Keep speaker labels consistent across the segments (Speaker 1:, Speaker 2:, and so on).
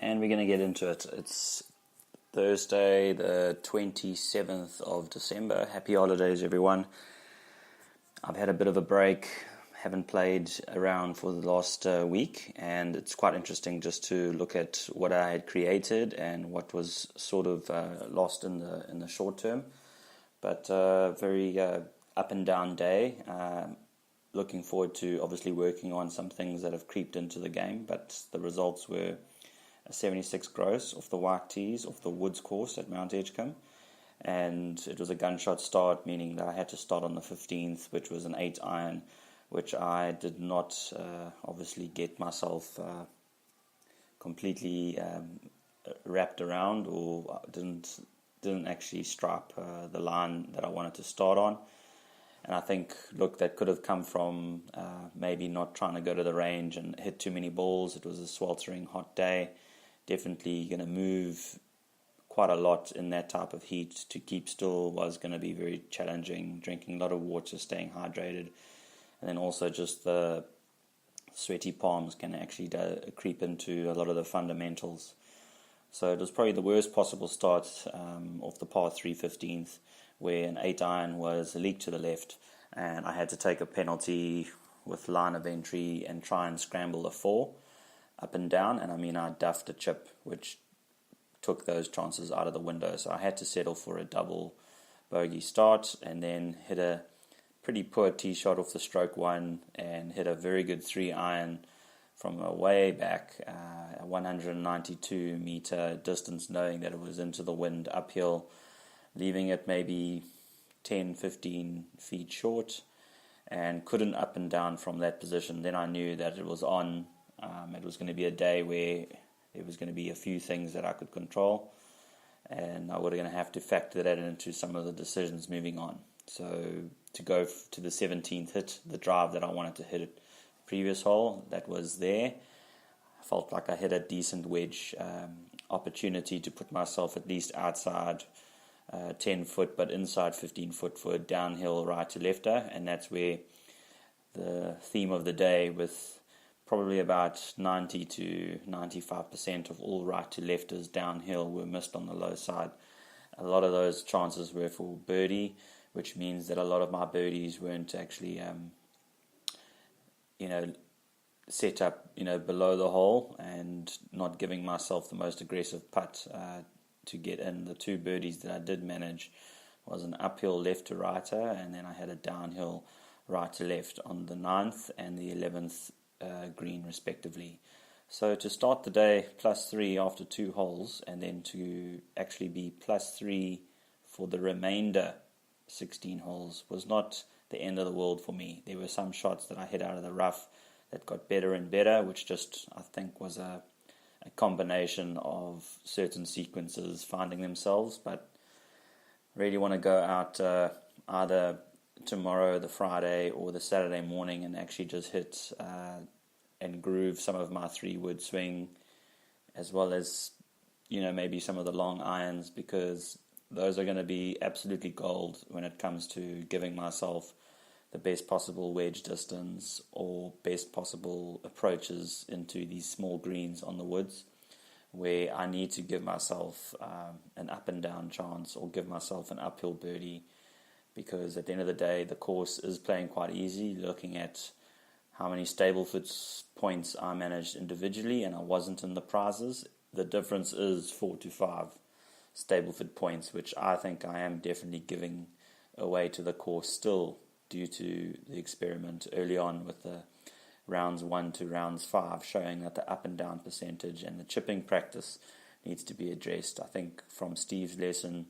Speaker 1: and we're going to get into it. It's Thursday, the 27th of December. Happy holidays, everyone. I've had a bit of a break, haven't played around for the last week, and it's quite interesting just to look at what I had created and what was sort of lost in the short term. But very up and down day. Looking forward to obviously working on some things that have creeped into the game, but the results were a 76 gross off the white tees off the Woods course at Mount Edgecombe, and it was a gunshot start, meaning that I had to start on the 15th, which was an 8 iron, which I did not obviously get myself completely wrapped around, or didn't actually stripe the line that I wanted to start on. And I think, look, that could have come from maybe not trying to go to the range and hit too many balls. It was a sweltering hot day. Definitely going to move quite a lot in that type of heat. To keep still was going to be very challenging. Drinking a lot of water, staying hydrated. And then also just the sweaty palms can actually creep into a lot of the fundamentals. So it was probably the worst possible start off the par 3 15th, where an 8 iron was a leak to the left, and I had to take a penalty with line of entry and try and scramble a 4 up and down, and I duffed a chip, which took those chances out of the window. So I had to settle for a double bogey start, and then hit a pretty poor tee shot off the stroke 1, and hit a very good 3 iron from a way back, a 192 meter distance, knowing that it was into the wind uphill, leaving it maybe 10-15 feet short, and couldn't up and down from that position. Then I knew that it was on. It was going to be a day where there was going to be a few things that I could control, and I was going to have to factor that into some of the decisions moving on. So to go to the 17th hit, the drive that I wanted to hit it previous hole, that was there. I felt like I hit a decent wedge opportunity to put myself at least outside 10 foot, but inside 15 foot for a downhill right to lefter, and that's where the theme of the day, with probably about 90 to 95% of all right to lefters downhill, were missed on the low side. A lot of those chances were for birdie, which means that a lot of my birdies weren't actually set up below the hole, and not giving myself the most aggressive putt to get in. The 2 birdies that I did manage was an uphill left to righter, and then I had a downhill right to left on the 9th and the 11th green respectively. So to start the day +3 after 2 holes, and then to actually be +3 for the remainder 16 holes, was not the end of the world for me. There were some shots that I hit out of the rough that got better and better, which just, I think, was a combination of certain sequences finding themselves. But really want to go out either tomorrow, the Friday, or the Saturday morning, and actually just hit and groove some of my 3-wood swing, as well as maybe some of the long irons, because those are going to be absolutely gold when it comes to giving myself the best possible wedge distance or best possible approaches into these small greens on the woods, where I need to give myself an up and down chance, or give myself an uphill birdie, because at the end of the day the course is playing quite easy. Looking at how many Stableford points I managed individually, and I wasn't in the prizes, the difference is 4 to 5 Stableford points, which I think I am definitely giving away to the course still, due to the experiment early on with the rounds 1 to rounds 5, showing that the up and down percentage and the chipping practice needs to be addressed. I think from Steve's lesson,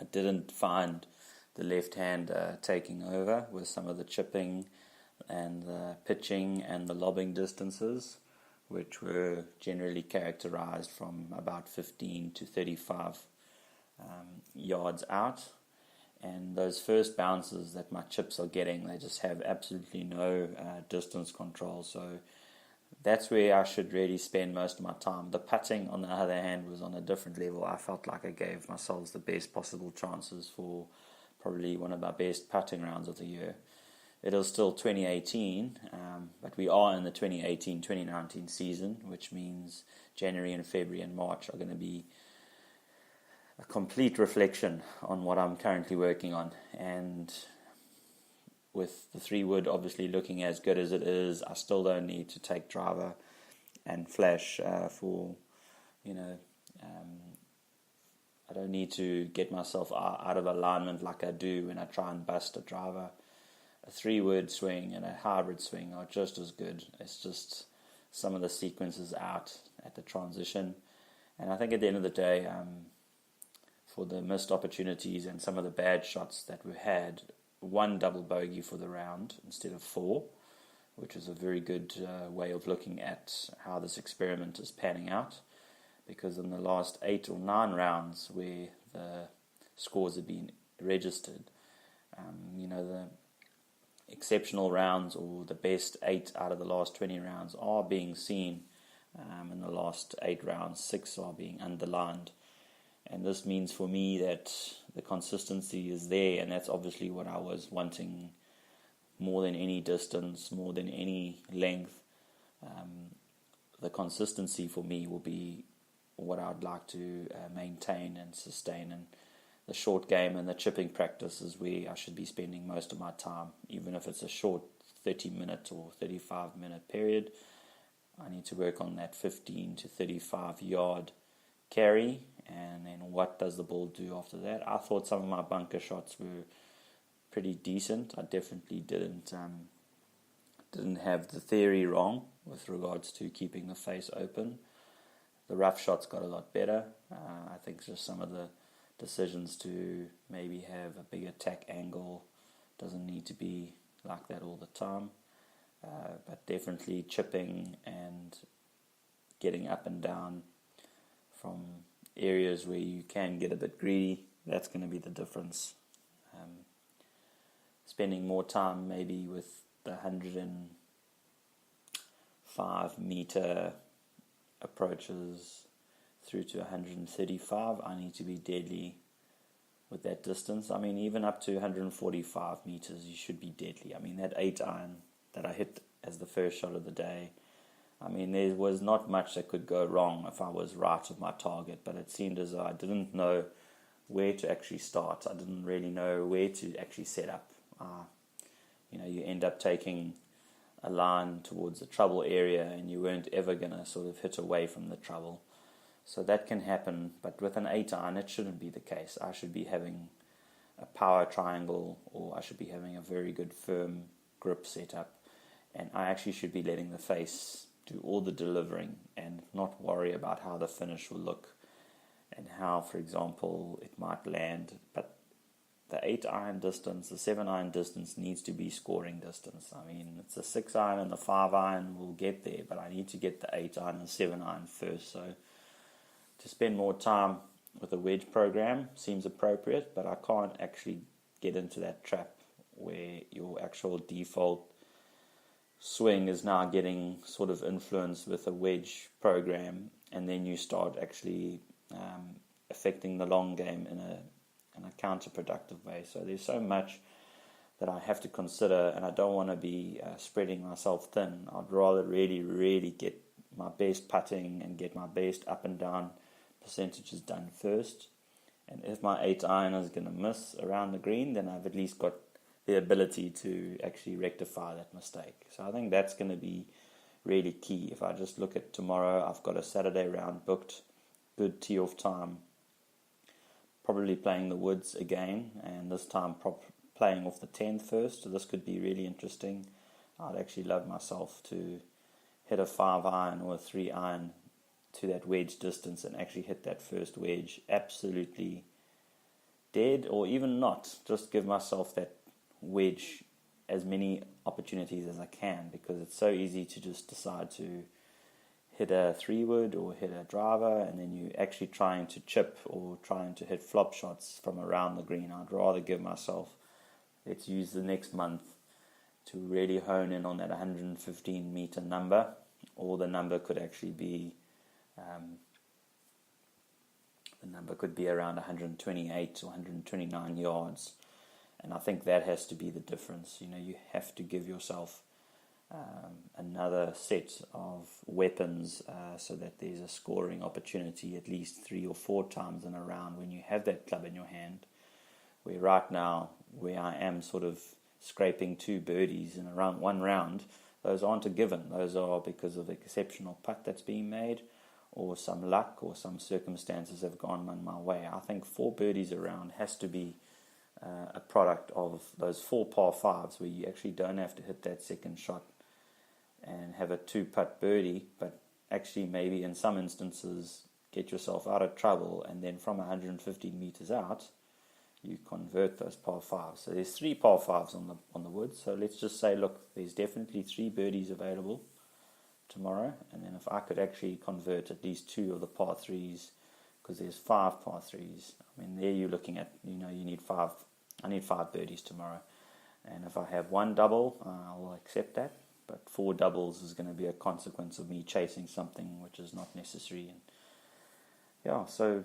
Speaker 1: I didn't find the left hand taking over with some of the chipping and the pitching and the lobbing distances, which were generally characterized from about 15 to 35 yards out. And those first bounces that my chips are getting, they just have absolutely no distance control. So that's where I should really spend most of my time. The putting, on the other hand, was on a different level. I felt like I gave myself the best possible chances for probably one of my best putting rounds of the year. it is still 2018, but we are in the 2018-2019 season, which means January and February and March are going to be a complete reflection on what I'm currently working on. And with the 3 wood obviously looking as good as it is, I still don't need to take driver and flash for, I don't need to get myself out of alignment like I do when I try and bust a driver. A 3 wood swing and a hybrid swing are just as good. It's just some of the sequences out at the transition. And I think at the end of the day, for the missed opportunities and some of the bad shots that we had, 1 double bogey for the round instead of 4, which is a very good way of looking at how this experiment is panning out, because in the last 8 or 9 rounds where the scores have been registered, the exceptional rounds or the best 8 out of the last 20 rounds are being seen. In the last 8 rounds, 6 are being underlined. And this means for me that the consistency is there, and that's obviously what I was wanting more than any distance, more than any length. The consistency for me will be what I'd like to maintain and sustain. And the short game and the chipping practice is where I should be spending most of my time, even if it's a short 30-minute or 35-minute period. I need to work on that 15 to 35 yard carry, and then what does the ball do after that? I thought some of my bunker shots were pretty decent. I definitely didn't have the theory wrong with regards to keeping the face open. The rough shots got a lot better. I think just some of the decisions to maybe have a bigger tack angle doesn't need to be like that all the time. But definitely chipping and getting up and down from areas where you can get a bit greedy, that's going to be the difference. Spending more time maybe with the 105 meter approaches through to 135, I need to be deadly with that distance. I mean, even up to 145 meters, you should be deadly. I mean, that 8 iron that I hit as the first shot of the day, I mean, there was not much that could go wrong if I was right with my target, but it seemed as though I didn't know where to actually start. I didn't really know where to actually set up. You end up taking a line towards the trouble area and you weren't ever going to sort of hit away from the trouble. So that can happen, but with an 8 iron, it shouldn't be the case. I should be having a power triangle, or I should be having a very good firm grip setup, and I actually should be letting the face do all the delivering and not worry about how the finish will look and how, for example, it might land. But the 8 iron distance, the 7 iron distance needs to be scoring distance. I mean, it's the 6 iron and the 5 iron will get there, but I need to get the 8 iron and 7 iron first. So to spend more time with a wedge program seems appropriate, but I can't actually get into that trap where your actual default swing is now getting sort of influenced with a wedge program, and then you start actually affecting the long game in a counterproductive way. So there's so much that I have to consider, and I don't want to be spreading myself thin. I'd rather really get my best putting and get my best up and down percentages done first. And if my 8 iron is going to miss around the green, then I've at least got the ability to actually rectify that mistake. So I think that's going to be really key. If I just look at tomorrow, I've got a Saturday round booked, good tee off time, probably playing the woods again, and this time playing off the 10th first. So this could be really interesting. I'd actually love myself to hit a 5 iron or a 3 iron to that wedge distance and actually hit that first wedge absolutely dead, or even not, just give myself that wedge as many opportunities as I can, because it's so easy to just decide to hit a 3 wood or hit a driver and then you're actually trying to chip or trying to hit flop shots from around the green. I'd rather give myself, let's use the next month to really hone in on that 115 meter number, or the number could actually be around 128 or 129 yards, And I think that has to be the difference. You have to give yourself another set of weapons so that there's a scoring opportunity at least 3 or 4 times in a round when you have that club in your hand. Where right now, where I am sort of scraping 2 birdies in one round, those aren't a given. Those are because of exceptional putt that's being made, or some luck, or some circumstances have gone in my way. I think 4 birdies a round has to be a product of those 4 par 5s where you actually don't have to hit that second shot and have a 2-putt birdie, but actually maybe in some instances get yourself out of trouble, and then from 115 meters out you convert those par 5s. So there's 3 par 5s on the woods. So let's just say, look, there's definitely 3 birdies available tomorrow, and then if I could actually convert at least 2 of the par 3s, because there's 5 par 3s, I mean, there you're looking at, you need 5. I need 5 birdies tomorrow, and if I have 1 double, I'll accept that. But 4 doubles is going to be a consequence of me chasing something which is not necessary. And yeah, so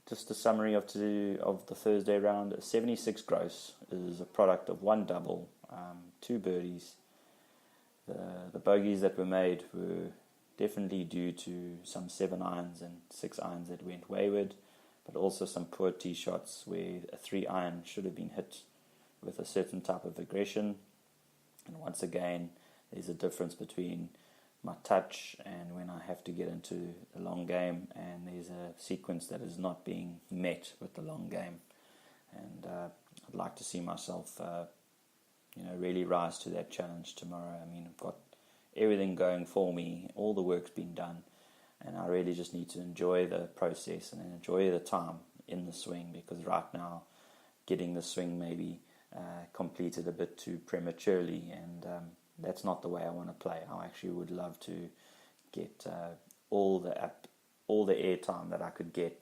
Speaker 1: just a summary of the Thursday round: 76 gross is a product of 1 double, 2 birdies. The bogeys that were made were definitely due to some 7 irons and 6 irons that went wayward, but also some poor tee shots where a 3 iron should have been hit with a certain type of aggression. And once again, there's a difference between my touch and when I have to get into the long game, and there's a sequence that is not being met with the long game. And I'd like to see myself really rise to that challenge tomorrow. I mean, I've got everything going for me, all the work's been done, and I really just need to enjoy the process and enjoy the time in the swing, because right now getting the swing maybe completed a bit too prematurely, and that's not the way I want to play. I actually would love to get all the airtime that I could get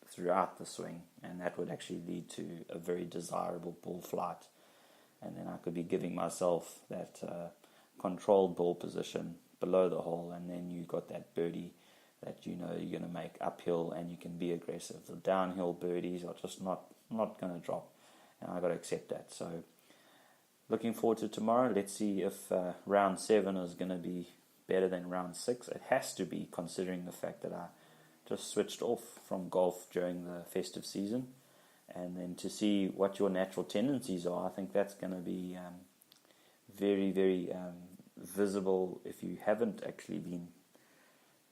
Speaker 1: throughout the swing, and that would actually lead to a very desirable ball flight, and then I could be giving myself that controlled ball position below the hole, and then you got that birdie that you're going to make uphill, and you can be aggressive. The downhill birdies are just not going to drop, and I've got to accept that. So looking forward to tomorrow. Let's see if round 7 is going to be better than round 6. It has to be, considering the fact that I just switched off from golf during the festive season. And then to see what your natural tendencies are, I think that's going to be very, very visible if you haven't actually been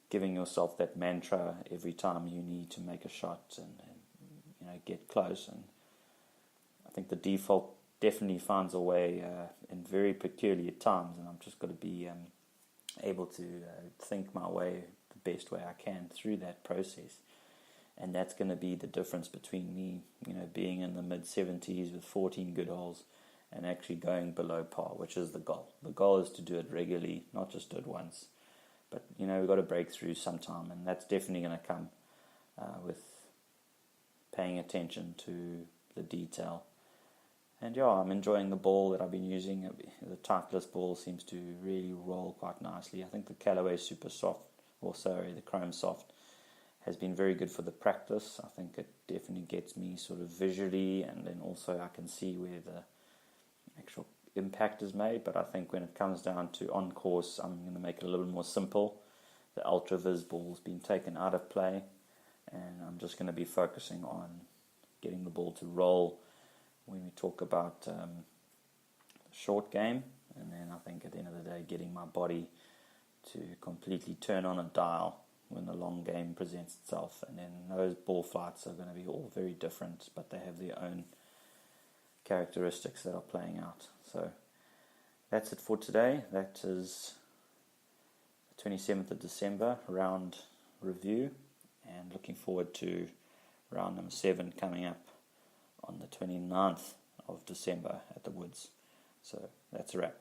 Speaker 1: giving yourself that mantra every time you need to make a shot and get close. And I think the default definitely finds a way in very peculiar times, and I've just got to be able to think my way the best way I can through that process. And that's going to be the difference between me, being in the mid-70s with 14 good holes and actually going below par, which is the goal. The goal is to do it regularly, not just do it once. But, we've got to break through sometime, and that's definitely going to come with paying attention to the detail. And yeah, I'm enjoying the ball that I've been using. The Titleist ball seems to really roll quite nicely. I think the Callaway Super Soft, the Chrome Soft, has been very good for the practice. I think it definitely gets me sort of visually, and then also I can see where the actual impact is made. But I think when it comes down to on course, I'm going to make it a little more simple. The Ultra Viz ball's been taken out of play, and I'm just going to be focusing on getting the ball to roll when we talk about short game. And then I think at the end of the day, getting my body to completely turn on a dial when the long game presents itself. And then those ball flights are going to be all very different, but they have their own characteristics that are playing out. So that's it for today. That is the 27th of December round review, and looking forward to round number 7 coming up on the 29th of December at the Woods. So that's a wrap.